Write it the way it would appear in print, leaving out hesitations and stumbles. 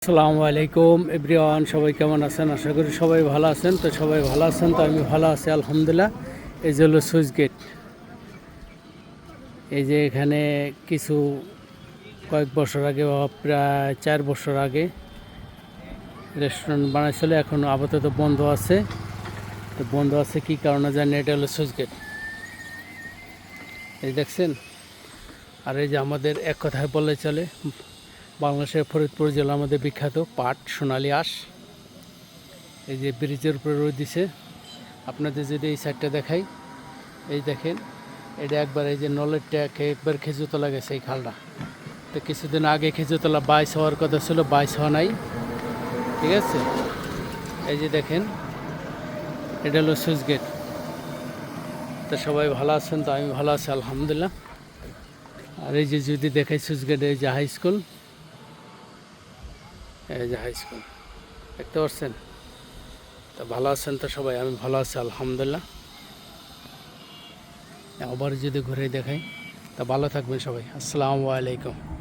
আসসালামু আলাইকুম এভরিওয়ান, সবাই কেমন আছেন? আশা করি সবাই ভালো আছেন। তো সবাই ভালো আছেন, তো আমি ভালো আছি আলহামদুলিল্লাহ। এই যে হলো সুইচ গেট। এই যে এখানে কিছু কয়েক বছর আগে বা প্রায় 4 বছর আগে রেস্টুরেন্ট বানাইছিল, এখন আপাতত বন্ধ আছে। তো বন্ধ আছে কি কারণে জানি, এটা হলো সুইচ গেট। এই দেখছেন। আর এই যে আমাদের এক কথায় বলে চলে, বাংলাদেশের ফরিদপুর জেলা আমাদের বিখ্যাত পাট সোনালী আঁশ। এই যে ব্রিজের উপরে রোদ দিছে। আপনাদের যদি এই সাইডটা দেখাই, এই দেখেন, এটা একবার এই যে নলেরটা একবার খেজুরতলা গেছে এই খালটা। তো কিছুদিন আগে খেজুরতলা বাইশ হওয়ার কথা ছিল, বাইশ হওয়া নাই। ঠিক আছে, এই যে দেখেন, এটা হলো সুইচ গেট। তো সবাই ভালো আছেন? তো আমি ভালো আছি আলহামদুলিল্লাহ। আর এই যে যদি দেখাই সুইচ গেট, এই যে হাই স্কুল, এই যে হাই স্কুল দেখতে পাচ্ছেন। তো ভালো আছেন তো সবাই? আমি ভালো আছি আলহামদুলিল্লাহ। আবার যদি ঘুরে দেখাই, তা ভালো থাকবেন সবাই। আসসালামু আলাইকুম।